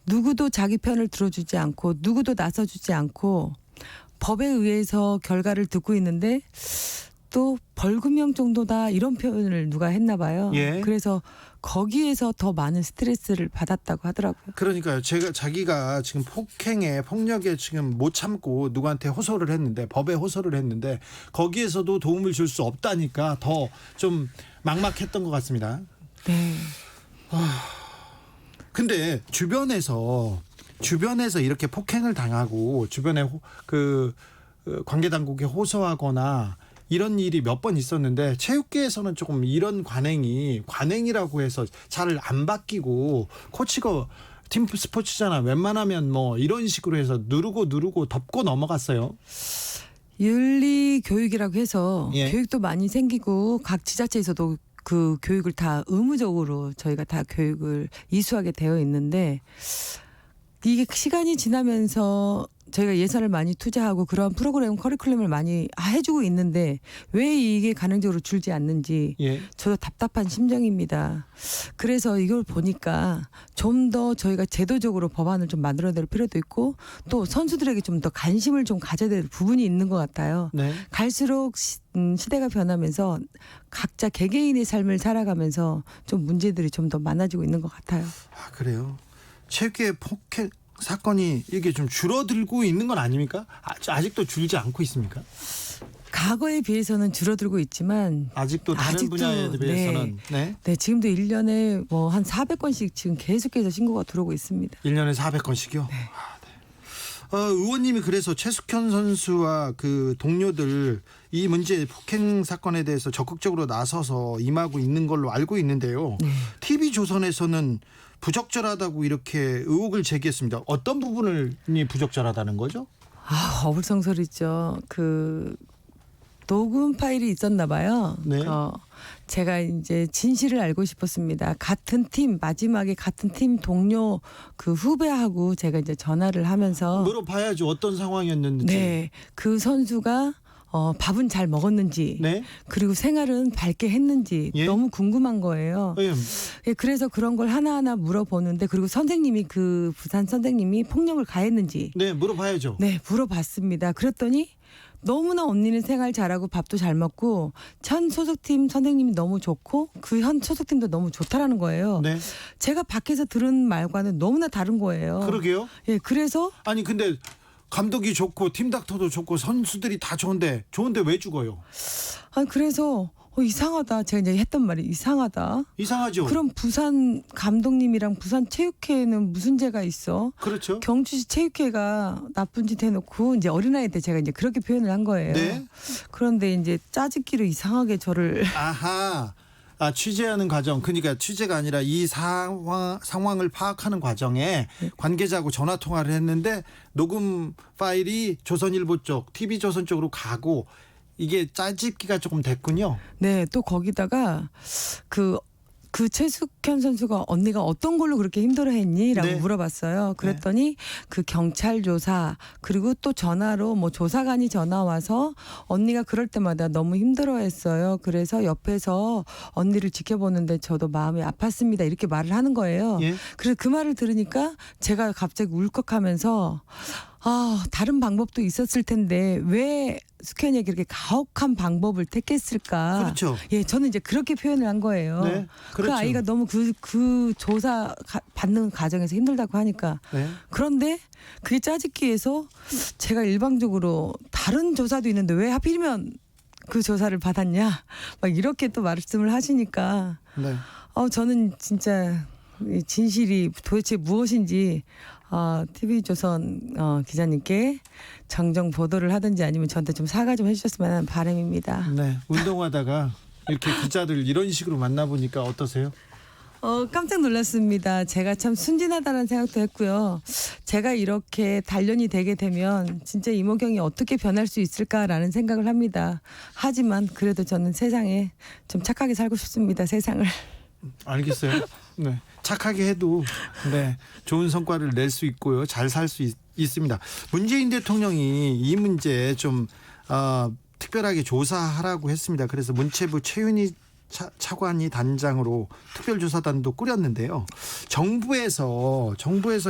누구도 자기 편을 들어주지 않고 누구도 나서주지 않고 법에 의해서 결과를 듣고 있는데 또 벌금형 정도다 이런 표현을 누가 했나 봐요. 예. 그래서 거기에서 더 많은 스트레스를 받았다고 하더라고요. 그러니까요. 자기가 지금 폭력에 지금 못 참고 누구한테 호소를 했는데 법에 호소를 했는데 거기에서도 도움을 줄 수 없다니까 더 좀 막막했던 것 같습니다. 네. 근데 주변에서 이렇게 폭행을 당하고 주변에 그 관계 당국에 호소하거나 이런 일이 몇 번 있었는데 체육계에서는 조금 이런 관행이라고 해서 잘 안 바뀌고 코치가 팀 스포츠잖아. 웬만하면 뭐 이런 식으로 해서 누르고 덮고 넘어갔어요. 윤리 교육이라고 해서 예. 교육도 많이 생기고 각 지자체에서도 그 교육을 다 의무적으로 저희가 다 교육을 이수하게 되어 있는데 이게 시간이 지나면서 저희가 예산을 많이 투자하고 그런 프로그램 커리큘럼을 많이 해주고 있는데 왜 이게 가능적으로 줄지 않는지 예. 저도 답답한 심정입니다. 그래서 이걸 보니까 좀 더 저희가 제도적으로 법안을 좀 만들어낼 필요도 있고 또 선수들에게 좀 더 관심을 좀 가져야 될 부분이 있는 것 같아요. 네. 갈수록 시대가 변하면서 각자 개개인의 삶을 살아가면서 좀 문제들이 좀 더 많아지고 있는 것 같아요. 아, 그래요. 체육계 폭행 사건이 이게 좀 줄어들고 있는 건 아닙니까? 아직도 줄지 않고 있습니까? 과거에 비해서는 줄어들고 있지만 아직도 다른 아직도, 분야에 비해서는 네. 네, 지금도 1년에 뭐 한 400건씩 지금 계속해서 신고가 들어오고 있습니다. 1년에 400건씩이요? 네. 의원님이 그래서 최숙현 선수와 그 동료들 이 문제 폭행 사건에 대해서 적극적으로 나서서 임하고 있는 걸로 알고 있는데요. 네. TV조선에서는 부적절하다고 이렇게 의혹을 제기했습니다. 어떤 부분이 부적절하다는 거죠? 어불성설이죠. 그 녹음 파일이 있었나 봐요. 네. 제가 이제 진실을 알고 싶었습니다. 같은 팀 마지막에 같은 팀 동료 그 후배하고 제가 이제 전화를 하면서 물어봐야죠. 어떤 상황이었는지. 네, 그 선수가 밥은 잘 먹었는지 네. 그리고 생활은 밝게 했는지 예? 너무 궁금한 거예요. 예. 예, 그래서 그런 걸 하나하나 물어보는데 그리고 선생님이 그 부산 선생님이 폭력을 가했는지 네, 물어봐야죠. 네, 물어봤습니다. 그랬더니 너무나 언니는 생활 잘하고 밥도 잘 먹고 현 소속팀 선생님이 너무 좋고 그 현 소속팀도 너무 좋다라는 거예요. 네. 제가 밖에서 들은 말과는 너무나 다른 거예요. 그러게요. 예, 그래서 아니 근데 감독이 좋고 팀 닥터도 좋고 선수들이 다 좋은데 왜 죽어요? 그래서 이상하다. 제가 이제 했던 말이 이상하다. 이상하죠. 그럼 부산 감독님이랑 부산 체육회는 무슨 죄가 있어? 그렇죠. 경주시 체육회가 나쁜 짓 해놓고 이제 어린아이 때 제가 이제 그렇게 표현을 한 거예요. 네. 그런데 이제 짜집기로 이상하게 저를 아하. 취재하는 과정, 그러니까 취재가 아니라 이 상황을 파악하는 과정에 관계자하고 전화 통화를 했는데 녹음 파일이 조선일보 쪽, TV조선 쪽으로 가고 이게 짜집기가 조금 됐군요. 네, 또 거기다가 그 최숙현 선수가 언니가 어떤 걸로 그렇게 힘들어했니?라고 네. 물어봤어요. 그랬더니 그 경찰 조사 그리고 또 전화로 뭐 조사관이 전화 와서 언니가 그럴 때마다 너무 힘들어했어요. 그래서 옆에서 언니를 지켜보는데 저도 마음이 아팠습니다. 이렇게 말을 하는 거예요. 예. 그래서 그 말을 들으니까 제가 갑자기 울컥하면서 다른 방법도 있었을 텐데 왜 숙현이가 그렇게 가혹한 방법을 택했을까? 그렇죠. 예, 저는 이제 그렇게 표현을 한 거예요. 네. 그 그렇죠. 아이가 너무 그 조사 받는 과정에서 힘들다고 하니까. 네. 그런데 그게 짜집기해서 제가 일방적으로 다른 조사도 있는데 왜 하필이면 그 조사를 받았냐? 막 이렇게 또 말씀을 하시니까 네. 저는 진짜 이 진실이 도대체 무엇인지 TV조선 기자님께 정정 보도를 하든지 아니면 저한테 좀 사과 좀 해주셨으면 하는 바람입니다. 네. 운동하다가 이렇게 기자들 이런 식으로 만나보니까 어떠세요? 깜짝 놀랐습니다. 제가 참 순진하다는 생각도 했고요. 제가 이렇게 단련이 되게 되면 진짜 이모경이 어떻게 변할 수 있을까라는 생각을 합니다. 하지만 그래도 저는 세상에 좀 착하게 살고 싶습니다. 세상을. 알겠어요. 네. 착하게 해도 네, 좋은 성과를 낼 수 있고요. 잘 살 수 있습니다. 문재인 대통령이 이 문제 좀 특별하게 조사하라고 했습니다. 그래서 문체부 최윤희 차관이 단장으로 특별조사단도 꾸렸는데요. 정부에서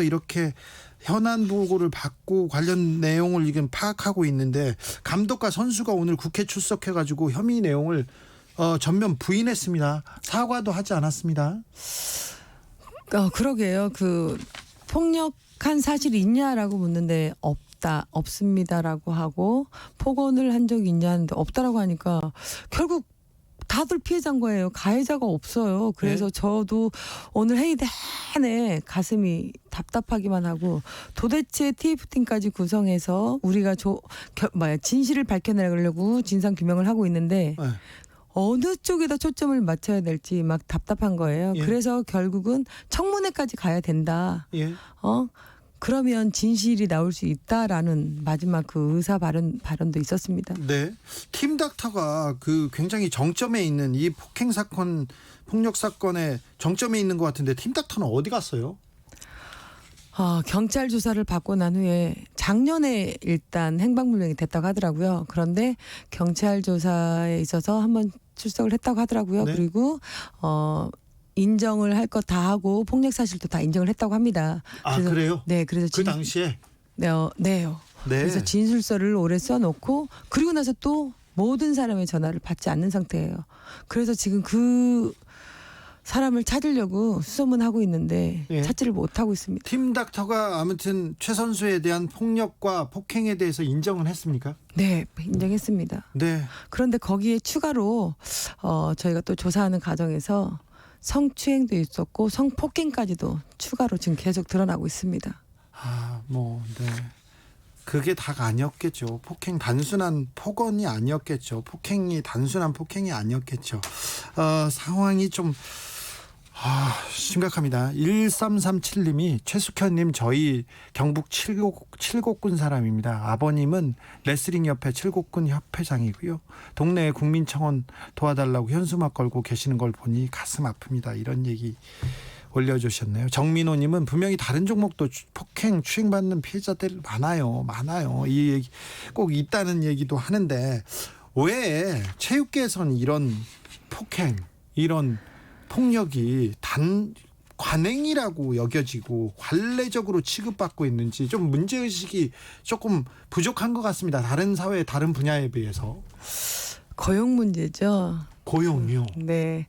이렇게 현안 보고를 받고 관련 내용을 지금 파악하고 있는데 감독과 선수가 오늘 국회 출석해가지고 혐의 내용을 전면 부인했습니다. 사과도 하지 않았습니다. 그러게요. 그 폭력한 사실이 있냐라고 묻는데 없습니다라고 하고 폭언을 한 적이 있냐는데 없다라고 하니까 결국 다들 피해자인 거예요. 가해자가 없어요. 그래서 네. 저도 오늘 회의 내내 가슴이 답답하기만 하고 도대체 TF팀까지 구성해서 우리가 진실을 밝혀내려고 진상 규명을 하고 있는데 네. 어느 쪽에다 초점을 맞춰야 될지 막 답답한 거예요. 예. 그래서 결국은 청문회까지 가야 된다. 예. 그러면 진실이 나올 수 있다라는 마지막 그 의사 발언도 있었습니다. 네. 팀 닥터가 그 굉장히 정점에 있는 이 폭력 사건의 정점에 있는 것 같은데 팀 닥터는 어디 갔어요? 경찰 조사를 받고 난 후에 작년에 일단 행방불명이 됐다고 하더라고요. 그런데 경찰 조사에 있어서 한번 출석을 했다고 하더라고요. 네. 그리고 인정을 할 것 다 하고 폭력 사실도 다 인정을 했다고 합니다. 그래요? 네, 그래서 그 당시에 네요. 네. 그래서 진술서를 오래 써놓고 그리고 나서 또 모든 사람의 전화를 받지 않는 상태예요. 그래서 지금 그 사람을 찾으려고 수소문하고 있는데 예. 찾지를 못하고 있습니다. 팀 닥터가 아무튼 최 선수에 대한 폭력과 폭행에 대해서 인정은 했습니까? 네, 인정했습니다. 네. 그런데 거기에 추가로 저희가 또 조사하는 과정에서 성추행도 있었고 성폭행까지도 추가로 지금 계속 드러나고 있습니다. 네. 그게 다가 아니었겠죠. 단순한 폭언이 아니었겠죠. 단순한 폭행이 아니었겠죠. 상황이 좀 심각합니다. 1337님이 최숙현님 저희 경북 칠곡군 사람입니다. 아버님은 레슬링 협회 칠곡군 협회장이고요. 동네에 국민청원 도와달라고 현수막 걸고 계시는 걸 보니 가슴 아픕니다. 이런 얘기 올려주셨네요. 정민호님은 분명히 다른 종목도 폭행 추행받는 피해자들 많아요. 이 얘기 꼭 있다는 얘기도 하는데 왜 체육계에서는 이런 폭행 이런 폭력이 관행이라고 여겨지고 관례적으로 취급받고 있는지 좀 문제의식이 조금 부족한 것 같습니다. 다른 사회 다른 분야에 비해서. 고용 문제죠. 고용이요. 네.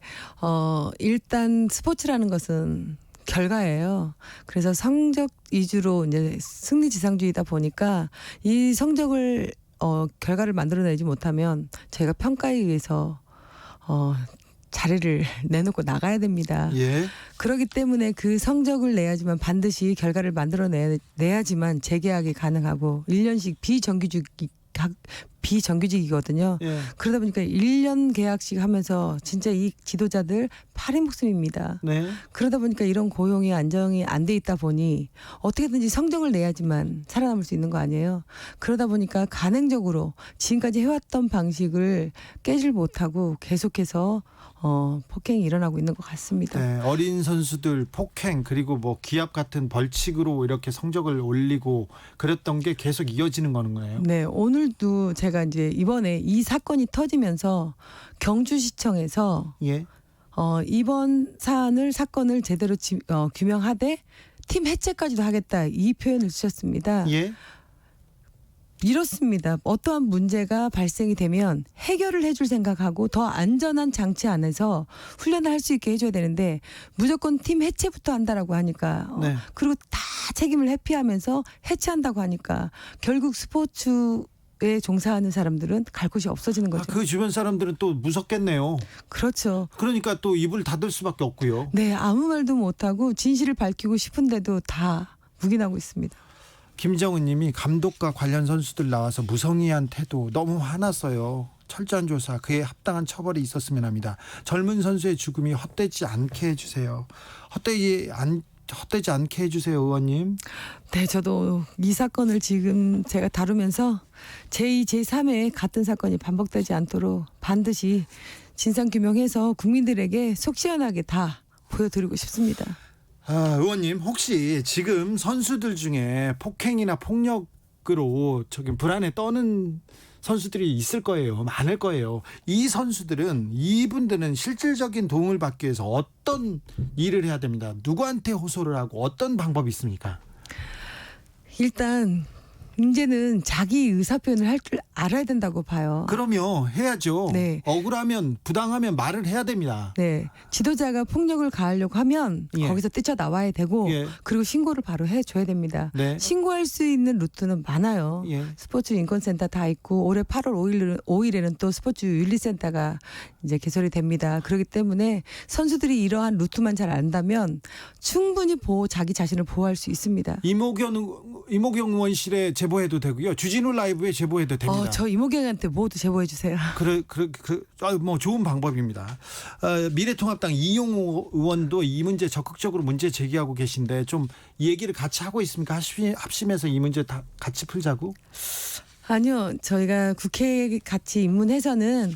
일단 스포츠라는 것은 결과예요. 그래서 성적 위주로 이제 승리지상주의다 보니까 이 성적을 결과를 만들어내지 못하면 저희가 평가에 의해서 자리를 내놓고 나가야 됩니다. 예. 그렇기 때문에 그 성적을 내야지만 반드시 결과를 만들어내야지만 재계약이 가능하고 1년씩 비정규직이거든요. 예. 그러다 보니까 1년 계약씩 하면서 진짜 이 지도자들 팔인 목숨입니다. 네. 그러다 보니까 이런 고용이 안정이 안 돼 있다 보니 어떻게든지 성적을 내야지만 살아남을 수 있는 거 아니에요. 그러다 보니까 간행적으로 지금까지 해왔던 방식을 깨질 못하고 계속해서 폭행이 일어나고 있는 것 같습니다. 네, 어린 선수들 폭행 그리고 뭐 기합 같은 벌칙으로 이렇게 성적을 올리고 그랬던 게 계속 이어지는 거예요. 네, 오늘도 제가 이제 이번에 이 사건이 터지면서 경주시청에서 예. 이번 사건을 제대로 규명하되 팀 해체까지도 하겠다 이 표현을 쓰셨습니다. 예. 이렇습니다. 어떠한 문제가 발생이 되면 해결을 해줄 생각하고 더 안전한 장치 안에서 훈련을 할 수 있게 해줘야 되는데 무조건 팀 해체부터 한다라고 하니까 네. 그리고 다 책임을 회피하면서 해체한다고 하니까 결국 스포츠에 종사하는 사람들은 갈 곳이 없어지는 거죠. 그 주변 사람들은 또 무섭겠네요. 그렇죠. 그러니까 또 입을 닫을 수밖에 없고요. 네, 아무 말도 못하고 진실을 밝히고 싶은데도 다 묵인하고 있습니다. 김정은 님이 감독과 관련 선수들 나와서 무성의한 태도 너무 화났어요. 철저한 조사, 그에 합당한 처벌이 있었으면 합니다. 젊은 선수의 죽음이 헛되지 않게 해주세요. 헛되지 않게 해주세요, 의원님. 네, 저도 이 사건을 지금 제가 다루면서 제2, 제3회 같은 사건이 반복되지 않도록 반드시 진상규명해서 국민들에게 속 시원하게 다 보여드리고 싶습니다. 의원님, 혹시 지금 선수들 중에 폭행이나 폭력으로 불안에 떠는 선수들이 있을 거예요. 많을 거예요. 이분들은 실질적인 도움을 받기 위해서 어떤 일을 해야 됩니다. 누구한테 호소를 하고 어떤 방법이 있습니까? 일단 이제는 자기 의사표현을 할 줄 알아야 된다고 봐요. 그럼요, 해야죠. 네. 억울하면 부당하면 말을 해야 됩니다. 네, 지도자가 폭력을 가하려고 하면 예. 거기서 뛰쳐나와야 되고 예. 그리고 신고를 바로 해줘야 됩니다. 네. 신고할 수 있는 루트는 많아요. 예. 스포츠 인권센터 다 있고 올해 8월 5일에는 또 스포츠 윤리센터가 이제 개설이 됩니다. 그렇기 때문에 선수들이 이러한 루트만 잘 안다면 충분히 자기 자신을 보호할 수 있습니다. 이모경 의원실에 제보해도 되고요. 주진우 라이브에 제보해도 됩니다. 저 이모경한테 모두 제보해 주세요. 뭐 좋은 방법입니다. 미래통합당 이용호 의원도 이 문제 적극적으로 문제 제기하고 계신데 좀 이 얘기를 같이 하고 있습니까? 합심해서 이 문제 다 같이 풀자고? 아니요, 저희가 국회에 같이 입문해서는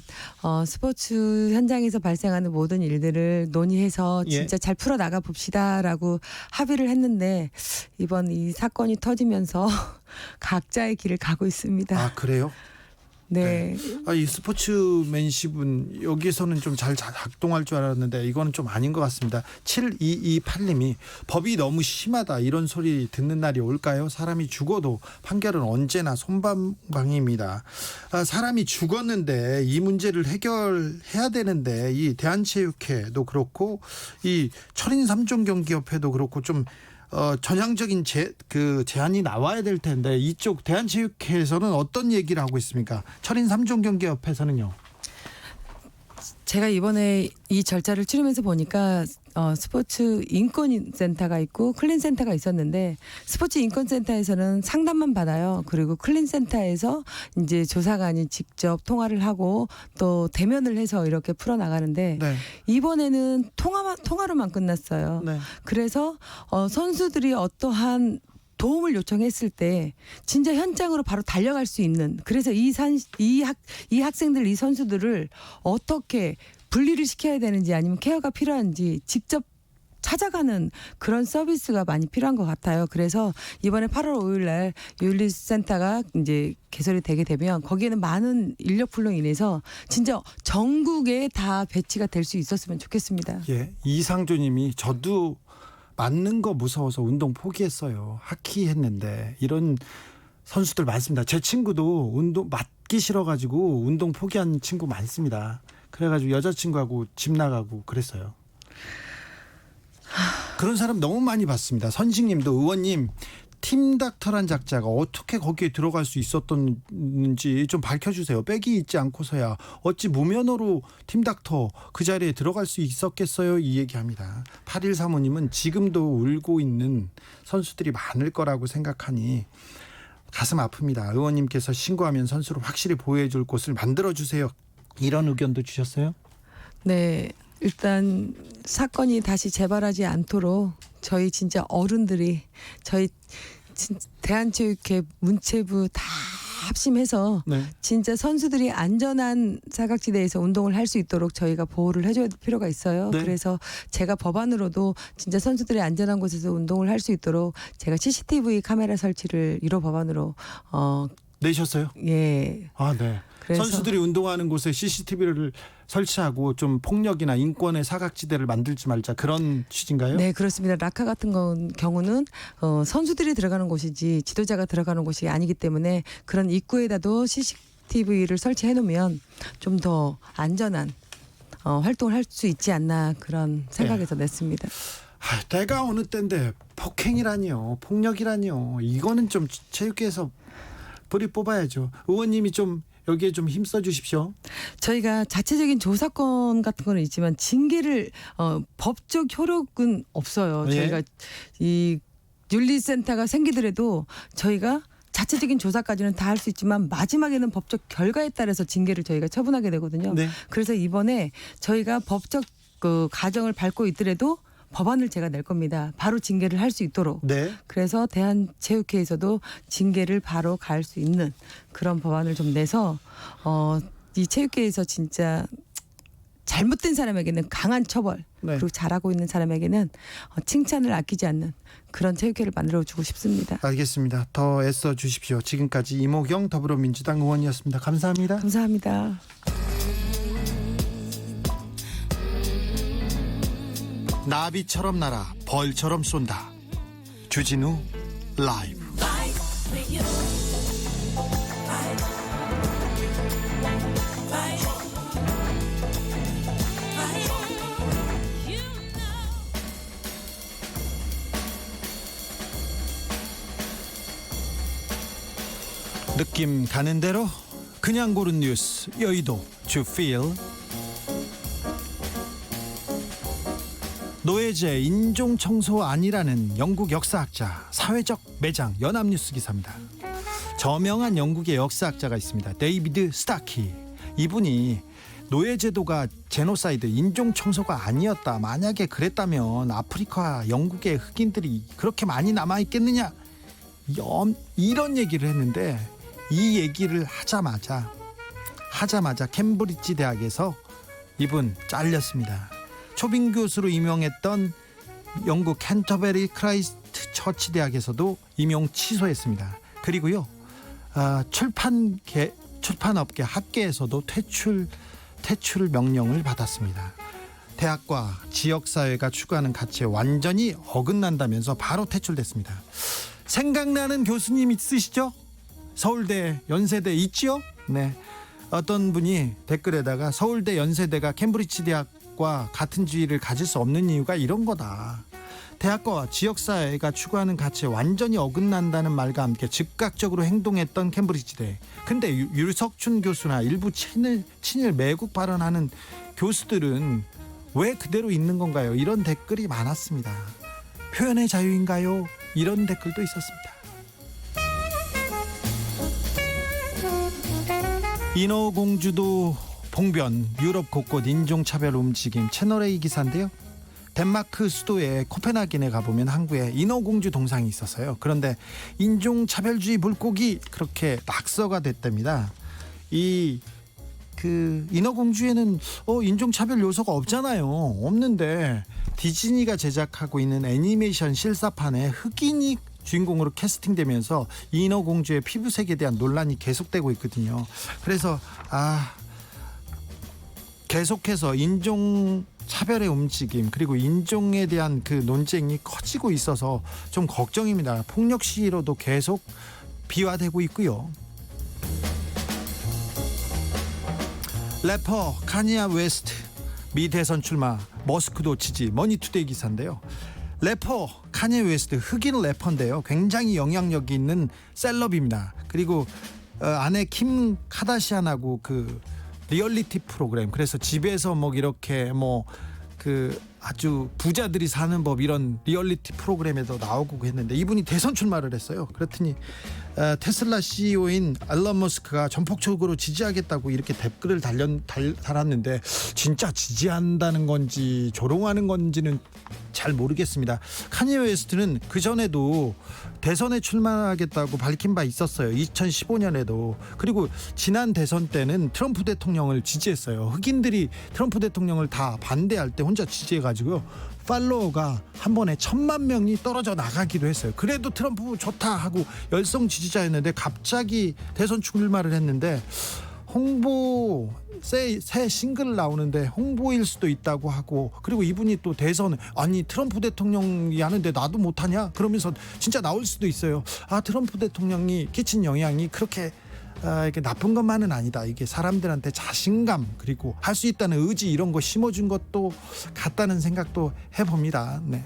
스포츠 현장에서 발생하는 모든 일들을 논의해서 진짜 잘 풀어나가 봅시다라고 합의를 했는데 이번 이 사건이 터지면서 각자의 길을 가고 있습니다. 아, 그래요? 네. 이 스포츠맨십은 여기서는 좀 잘 작동할 줄 알았는데 이거는 좀 아닌 것 같습니다. 7228님이 법이 너무 심하다 이런 소리 듣는 날이 올까요? 사람이 죽어도 판결은 언제나 솜방망이입니다. 사람이 죽었는데 이 문제를 해결해야 되는데 이 대한체육회도 그렇고 이 철인 3종 경기협회도 그렇고 좀 전향적인 제안이 나와야 될 텐데 이쪽 대한체육회에서는 어떤 얘기를 하고 있습니까? 철인 3종 경기협회에서는요. 제가 이번에 이 절차를 치르면서 보니까 스포츠 인권센터가 있고 클린센터가 있었는데 스포츠 인권센터에서는 상담만 받아요. 그리고 클린센터에서 이제 조사관이 직접 통화를 하고 또 대면을 해서 이렇게 풀어나가는데 네. 이번에는 통화로만 끝났어요. 네. 그래서 선수들이 어떠한 도움을 요청했을 때 진짜 현장으로 바로 달려갈 수 있는 그래서 이 학생들 이 선수들을 어떻게 분리를 시켜야 되는지 아니면 케어가 필요한지 직접 찾아가는 그런 서비스가 많이 필요한 것 같아요. 그래서 이번에 8월 5일 날 윤리센터가 이제 개설이 되게 되면 거기에는 많은 인력풀로 인해서 진짜 전국에 다 배치가 될 수 있었으면 좋겠습니다. 예, 이상조님이 저도 맞는 거 무서워서 운동 포기했어요. 하키 했는데 이런 선수들 많습니다. 제 친구도 운동 맞기 싫어가지고 운동 포기한 친구 많습니다. 그래가지고 여자친구하고 집 나가고 그랬어요. 그런 사람 너무 많이 봤습니다. 선식님도 의원님 팀닥터란 작자가 어떻게 거기에 들어갈 수 있었던지 좀 밝혀주세요. 백이 있지 않고서야 어찌 무면허로 팀닥터 그 자리에 들어갈 수 있었겠어요? 이 얘기합니다. 8135님은 지금도 울고 있는 선수들이 많을 거라고 생각하니 가슴 아픕니다. 의원님께서 신고하면 선수를 확실히 보호해줄 곳을 만들어주세요. 이런 의견도 주셨어요. 네, 일단 사건이 다시 재발하지 않도록 저희 진짜 어른들이 저희 대한체육회 문체부 다 합심해서 네. 진짜 선수들이 안전한 사각지대에서 운동을 할 수 있도록 저희가 보호를 해줘야 될 필요가 있어요. 네. 그래서 제가 법안으로도 진짜 선수들이 안전한 곳에서 운동을 할 수 있도록 제가 CCTV 카메라 설치를 1호 법안으로 내셨어요? 예. 아, 네. 그래서 선수들이 운동하는 곳에 CCTV를 설치하고 좀 폭력이나 인권의 사각지대를 만들지 말자, 그런 취지인가요? 네, 그렇습니다. 라카 같은 경우는 선수들이 들어가는 곳이지 지도자가 들어가는 곳이 아니기 때문에 그런 입구에다도 CCTV를 설치해 놓으면 좀 더 안전한 활동을 할 수 있지 않나 그런 생각에서 냈습니다. 때가 어느 때인데 폭행이라니요, 폭력이라니요. 이거는 좀 체육계에서 뿌리 뽑아야죠. 의원님이 좀 여기에 좀 힘써 주십시오. 저희가 자체적인 조사권 같은 거는 있지만 징계를 법적 효력은 없어요. 예. 저희가 이 윤리센터가 생기더라도 저희가 자체적인 조사까지는 다 할 수 있지만 마지막에는 법적 결과에 따라서 징계를 저희가 처분하게 되거든요. 네. 그래서 이번에 저희가 법적 그 가정을 밟고 있더라도 법안을 제가 낼 겁니다. 바로 징계를 할 수 있도록. 네. 그래서 대한체육회에서도 징계를 바로 갈 수 있는 그런 법안을 좀 내서 이 체육계에서 진짜 잘못된 사람에게는 강한 처벌, 네. 그리고 잘하고 있는 사람에게는 칭찬을 아끼지 않는 그런 체육회를 만들어주고 싶습니다. 알겠습니다. 더 애써 주십시오. 지금까지 이모경 더불어민주당 의원이었습니다. 감사합니다. 감사합니다. 나비처럼 날아 벌처럼 쏜다. 주진우 라이브. 느낌 가는 대로 그냥 고른 뉴스, 여의도 주필. 노예제 인종청소 아니라는 영국 역사학자, 사회적 매장, 연합뉴스 기사입니다. 저명한 영국의 역사학자가 있습니다. 데이비드 스타키. 이분이 노예제도가 제노사이드, 인종청소가 아니었다, 만약에 그랬다면 아프리카 영국의 흑인들이 그렇게 많이 남아있겠느냐, 이런 얘기를 했는데, 이 얘기를 하자마자 캠브리지 대학에서 이분 잘렸습니다. 초빙 교수로 임용했던 영국 캔터베리 크라이스트 처치 대학에서도 임용 취소했습니다. 그리고요, 출판업계 학계에서도 퇴출 명령을 받았습니다. 대학과 지역사회가 추구하는 가치에 완전히 어긋난다면서 바로 퇴출됐습니다. 생각나는 교수님 있으시죠? 서울대, 연세대 있지요? 네. 어떤 분이 댓글에다가 서울대, 연세대가 캠브리지 대학과 같은 지위를 가질 수 없는 이유가 이런 거다. 대학과 지역사회가 추구하는 가치에 완전히 어긋난다는 말과 함께 즉각적으로 행동했던 캠브리지대. 근데 유석춘 교수나 일부 친일 매국 발언하는 교수들은 왜 그대로 있는 건가요? 이런 댓글이 많았습니다. 표현의 자유인가요? 이런 댓글도 있었습니다. 인어공주도 봉변, 유럽 곳곳 인종차별 움직임, 채널A 기사인데요. 덴마크 수도의 코펜하겐에 가보면 항구에 인어공주 동상이 있었어요. 그런데 인종차별주의 물고기 그렇게 낙서가 됐답니다. 인어공주에는 인종차별 요소가 없잖아요. 없는데 디즈니가 제작하고 있는 애니메이션 실사판에 흑인이 주인공으로 캐스팅되면서 인어공주의 피부색에 대한 논란이 계속되고 있거든요. 그래서 계속해서 인종차별의 움직임, 그리고 인종에 대한 그 논쟁이 커지고 있어서 좀 걱정입니다. 폭력 시위로도 계속 비화되고 있고요. 래퍼 카니아 웨스트 미 대선 출마, 머스크도 지지, 머니투데이 기사인데요. 래퍼 카니아 웨스트, 흑인 래퍼인데요. 굉장히 영향력이 있는 셀럽입니다. 그리고 아내 킴 카다시안하고 그 리얼리티 프로그램, 그래서 집에서 이렇게 아주 부자들이 사는 법, 이런 리얼리티 프로그램에도 나오고 했는데 이분이 대선 출마를 했어요. 그랬더니 테슬라 CEO인 앨런 머스크가 전폭적으로 지지하겠다고 이렇게 댓글을 달았는데 진짜 지지한다는 건지 조롱하는 건지는 잘 모르겠습니다. 카니에 웨스트는 그전에도 대선에 출마하겠다고 밝힌 바 있었어요. 2015년에도. 그리고 지난 대선 때는 트럼프 대통령을 지지했어요. 흑인들이 트럼프 대통령을 다 반대할 때 혼자 지지해가지고요. 팔로워가 한 번에 1,000만 명이 떨어져 나가기도 했어요. 그래도 트럼프 좋다 하고 열성 지지자였는데 갑자기 대선 출마를 했는데 새 싱글 나오는데 홍보일 수도 있다고 하고, 그리고 이분이 또 대선 아니 트럼프 대통령이 하는데 나도 못하냐 그러면서 진짜 나올 수도 있어요. 트럼프 대통령이 끼친 영향이 그렇게 이게 나쁜 것만은 아니다. 이게 사람들한테 자신감 그리고 할 수 있다는 의지 이런 거 심어준 것도 같다는 생각도 해봅니다. 네.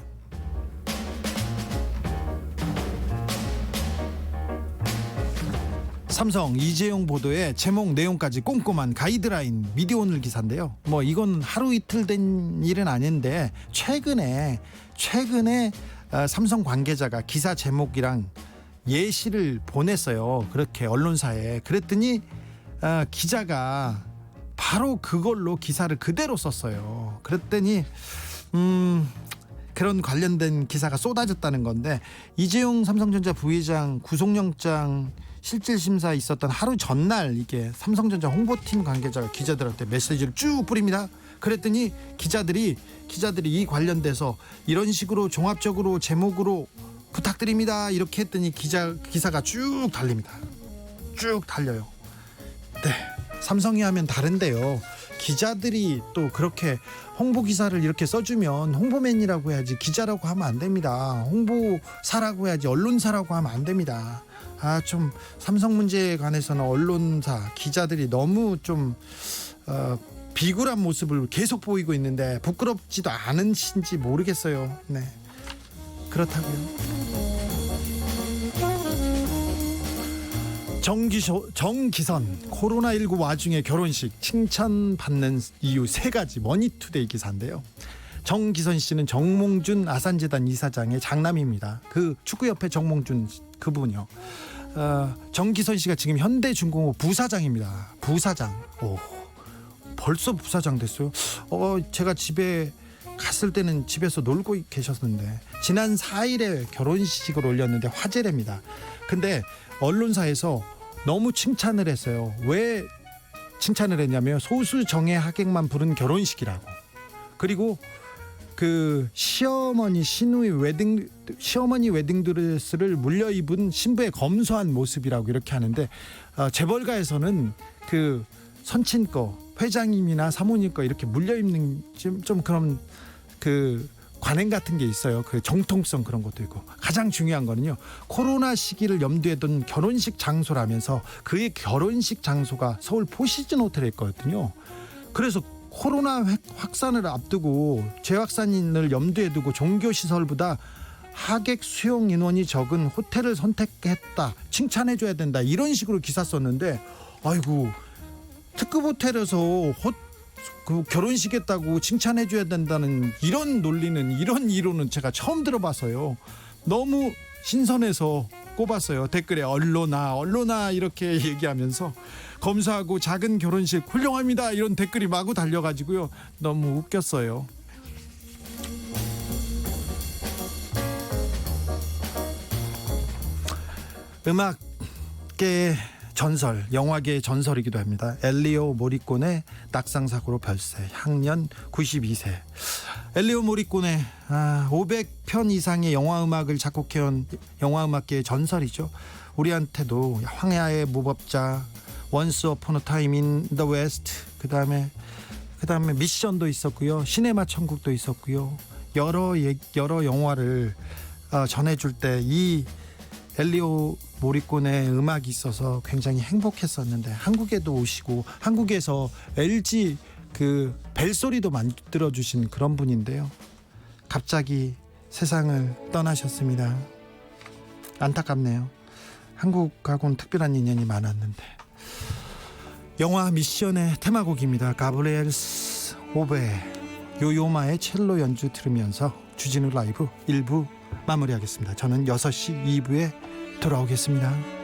삼성 이재용 보도에 제목 내용까지 꼼꼼한 가이드라인 미디어오늘 기사인데요. 뭐 이건 하루 이틀 된 일은 아닌데 최근에 삼성 관계자가 기사 제목이랑 예시를 보냈어요. 그렇게 언론사에. 그랬더니 기자가 바로 그걸로 기사를 그대로 썼어요. 그랬더니 그런 관련된 기사가 쏟아졌다는 건데, 이재용 삼성전자 부회장 구속영장 실질심사 있었던 하루 전날 이게 삼성전자 홍보팀 관계자가 기자들한테 메시지를 쭉 뿌립니다. 그랬더니 기자들이 이 관련돼서 이런 식으로 종합적으로 제목으로 부탁드립니다 이렇게 했더니 기사가 쭉 달립니다. 쭉 달려요. 네, 삼성이 하면 다른데요. 기자들이 또 그렇게 홍보 기사를 이렇게 써주면 홍보맨이라고 해야지 기자라고 하면 안 됩니다. 홍보사라고 해야지 언론사라고 하면 안 됩니다. 좀 삼성 문제에 관해서는 언론사 기자들이 너무 좀 비굴한 모습을 계속 보이고 있는데 부끄럽지도 않으신지 모르겠어요. 네, 그렇다고요. 정기선 코로나19 와중에 결혼식 칭찬받는 이유 3가지 머니투데이 기사인데요. 정기선 씨는 정몽준 아산재단 이사장의 장남입니다. 그 축구협회 정몽준 그분이요. 정기선 씨가 지금 현대중공업 부사장입니다. 부사장. 벌써 부사장 됐어요. 제가 집에 갔을 때는 집에서 놀고 계셨는데 지난 4일에 결혼식을 올렸는데 화제랍니다. 근데 언론사에서 너무 칭찬을 했어요. 왜 칭찬을 했냐면 소수 정예 하객만 부른 결혼식이라고. 그리고 그 시어머니 웨딩드레스를 물려 입은 신부의 검소한 모습이라고 이렇게 하는데, 재벌가에서는 그 선친 거 회장님이나 사모님 거 이렇게 물려 입는 좀 그런 그 관행 같은 게 있어요. 그 정통성 그런 것도 있고, 가장 중요한 거는요, 코로나 시기를 염두에 둔 결혼식 장소라면서 그의 결혼식 장소가 서울 포시즌 호텔에 있거든요. 그래서 코로나 확산을 앞두고 재확산을 염두에 두고 종교시설보다 하객 수용 인원이 적은 호텔을 선택했다, 칭찬해줘야 된다, 이런 식으로 기사 썼는데, 아이고 특급 호텔에서 그 결혼식 했다고 칭찬해줘야 된다는 이런 논리는, 이런 이론은 제가 처음 들어봐서요. 너무 신선해서 꼽았어요. 댓글에 언론아 이렇게 얘기하면서 검소하고 작은 결혼식 훌륭합니다 이런 댓글이 마구 달려가지고요. 너무 웃겼어요. 음악계 전설, 영화계의 전설이기도 합니다. 엘리오 모리꼬네 낙상사고로 별세, 향년 92세. 엘리오 모리꼬네 500편 이상의 영화음악을 작곡해온 영화음악계의 전설이죠. 우리한테도 황야의 무법자, 원스 어폰 어 타임 인 더 웨스트, 그다음에 미션도 있었고요, 시네마 천국도 있었고요. 여러 영화를 전해줄 때 이 엘리오 모리꼬네 음악이 있어서 굉장히 행복했었는데, 한국에도 오시고 한국에서 LG 그 벨소리도 만들어주신 그런 분인데요. 갑자기 세상을 떠나셨습니다. 안타깝네요. 한국하고는 특별한 인연이 많았는데. 영화 미션의 테마곡입니다. 가브리엘스 오베 요요마의 첼로 연주 들으면서 주진우 라이브 1부 마무리하겠습니다. 저는 6시 2부에 돌아오겠습니다.